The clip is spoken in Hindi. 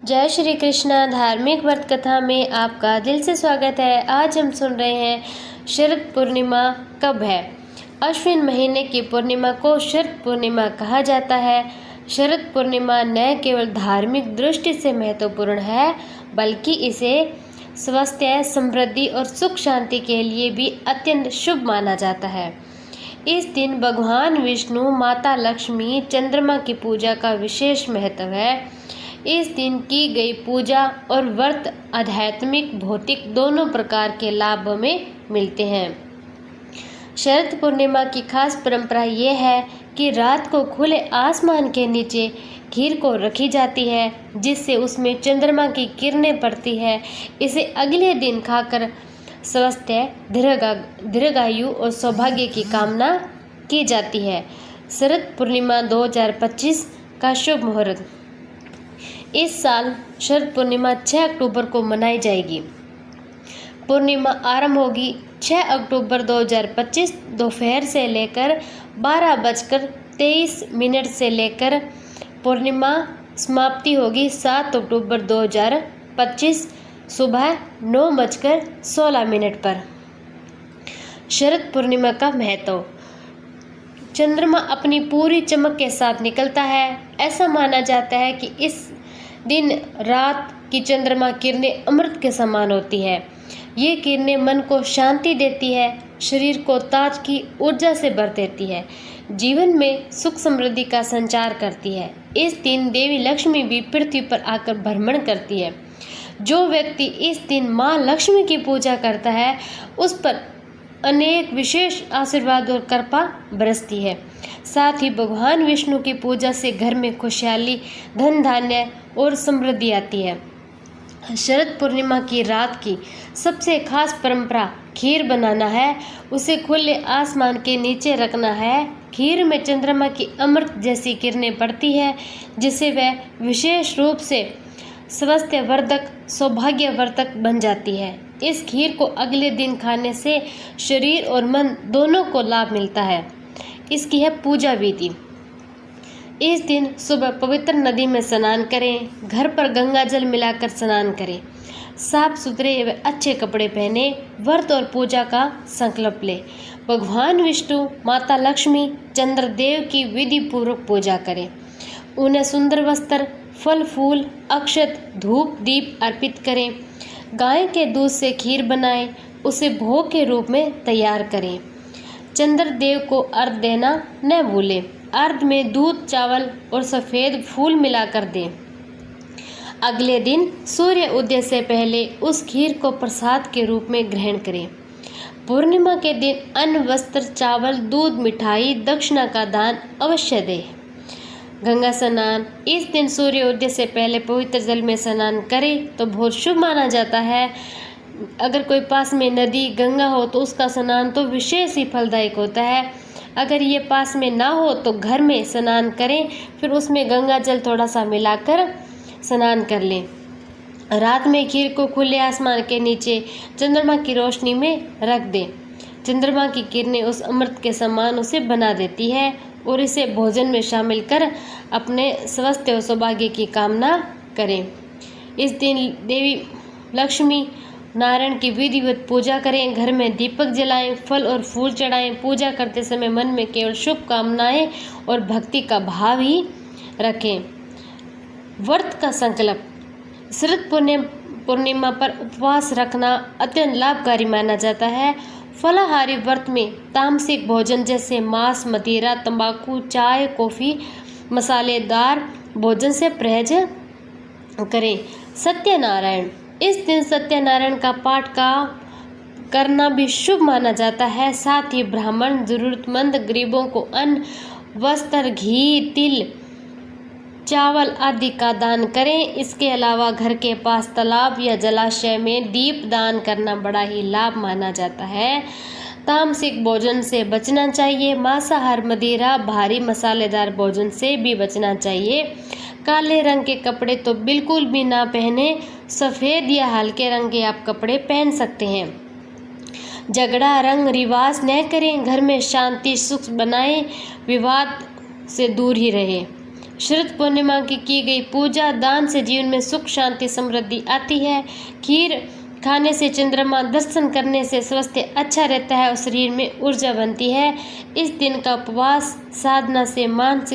जय श्री कृष्णा। धार्मिक व्रत कथा में आपका दिल से स्वागत है। आज हम सुन रहे हैं शरद पूर्णिमा कब है। अश्विन महीने की पूर्णिमा को शरद पूर्णिमा कहा जाता है। शरद पूर्णिमा न केवल धार्मिक दृष्टि से महत्वपूर्ण है, बल्कि इसे स्वास्थ्य, समृद्धि और सुख शांति के लिए भी अत्यंत शुभ माना जाता है। इस दिन भगवान विष्णु, माता लक्ष्मी, चंद्रमा की पूजा का विशेष महत्व है। इस दिन की गई पूजा और व्रत आध्यात्मिक, भौतिक दोनों प्रकार के लाभ हमें मिलते हैं। शरद पूर्णिमा की खास परंपरा यह है कि रात को खुले आसमान के नीचे खीर को रखी जाती है, जिससे उसमें चंद्रमा की किरणें पड़ती है। इसे अगले दिन खाकर स्वास्थ्य, दीर्घायु और सौभाग्य की कामना की जाती है। शरद पूर्णिमा 2025 का शुभ मुहूर्त। इस साल शरद पूर्णिमा 6 अक्टूबर को मनाई जाएगी। पूर्णिमा आरंभ होगी 6 अक्टूबर 2025 दोपहर से लेकर 12:23 से लेकर पूर्णिमा समाप्ति होगी 7 अक्टूबर 2025 सुबह 9:16 पर। शरद पूर्णिमा का महत्व। चंद्रमा अपनी पूरी चमक के साथ निकलता है। ऐसा माना जाता है कि इस दिन रात की चंद्रमा किरणें अमृत के समान होती है। ये किरणें मन को शांति देती है, शरीर को ताजगी, ऊर्जा से भर देती है, जीवन में सुख समृद्धि का संचार करती है। इस दिन देवी लक्ष्मी भी पृथ्वी पर आकर भ्रमण करती है। जो व्यक्ति इस दिन माँ लक्ष्मी की पूजा करता है, उस पर अनेक विशेष आशीर्वाद और कृपा बरसती है। साथ ही भगवान विष्णु की पूजा से घर में खुशहाली, धन धान्य और समृद्धि आती है। शरद पूर्णिमा की रात की सबसे खास परंपरा खीर बनाना है। उसे खुले आसमान के नीचे रखना है। खीर में चंद्रमा की अमृत जैसी किरणें पड़ती है, जिससे वह विशेष रूप से स्वास्थ्यवर्धक, सौभाग्यवर्धक बन जाती है। इस खीर को अगले दिन खाने से शरीर और मन दोनों को लाभ मिलता है। इसकी है पूजा विधि। इस दिन सुबह पवित्र नदी में स्नान करें। घर पर गंगा जल मिलाकर स्नान करें। साफ सुथरे व अच्छे कपड़े पहने व्रत और पूजा का संकल्प लें। भगवान विष्णु, माता लक्ष्मी, चंद्रदेव की विधि पूर्वक पूजा करें। उन्हें सुंदर वस्त्र, फल फूल, अक्षत, धूप दीप अर्पित करें। गाय के दूध से खीर बनाएं, उसे भोग के रूप में तैयार करें। चंद्रदेव को अर्घ देना न भूलें। अर्घ में दूध, चावल और सफ़ेद फूल मिलाकर दें। अगले दिन सूर्य उदय से पहले उस खीर को प्रसाद के रूप में ग्रहण करें। पूर्णिमा के दिन अन्न, वस्त्र, चावल, दूध, मिठाई, दक्षिणा का दान अवश्य दें। गंगा स्नान। इस दिन सूर्य उदय से पहले पवित्र जल में स्नान करें तो बहुत शुभ माना जाता है। अगर कोई पास में नदी, गंगा हो तो उसका स्नान तो विशेष ही फलदायक होता है। अगर ये पास में ना हो तो घर में स्नान करें, फिर उसमें गंगा जल थोड़ा सा मिलाकर स्नान कर लें। रात में खीर को खुले आसमान के नीचे चंद्रमा की रोशनी में रख दें। चंद्रमा की किरणें उस अमृत के समान उसे बना देती है और इसे भोजन में शामिल कर अपने स्वास्थ्य और सौभाग्य की कामना करें। इस दिन देवी लक्ष्मी, नारायण की विधिवत पूजा करें। घर में दीपक जलाएं, फल और फूल चढ़ाएं। पूजा करते समय मन में केवल शुभ कामनाएं और भक्ति का भाव ही रखें। व्रत का संकल्प। शरद पूर्णिमा पर उपवास रखना अत्यंत लाभकारी माना जाता है। फलाहारी व्रत में तामसिक भोजन जैसे मांस, मदिरा, तंबाकू, चाय, कॉफ़ी, मसालेदार भोजन से परहेज करें। सत्यनारायण। इस दिन सत्यनारायण का पाठ करना भी शुभ माना जाता है। साथ ही ब्राह्मण, जरूरतमंद गरीबों को अन्न, वस्त्र, घी, तिल, चावल आदि का दान करें। इसके अलावा घर के पास तालाब या जलाशय में दीप दान करना बड़ा ही लाभ माना जाता है। तामसिक भोजन से बचना चाहिए। मांसाहार, मदिरा, भारी मसालेदार भोजन से भी बचना चाहिए। काले रंग के कपड़े तो बिल्कुल भी ना पहने। सफ़ेद या हल्के रंग के आप कपड़े पहन सकते हैं। झगड़ा, रंग रिवाज न करें। घर में शांति, सुख बनाएं। विवाद से दूर ही रहें। शरद पूर्णिमा की गई पूजा दान से जीवन में सुख शांति समृद्धि आती है। खीर खाने से, चंद्रमा दर्शन करने से स्वास्थ्य अच्छा रहता है और शरीर में ऊर्जा बनती है। इस दिन का उपवास साधना से मानसिक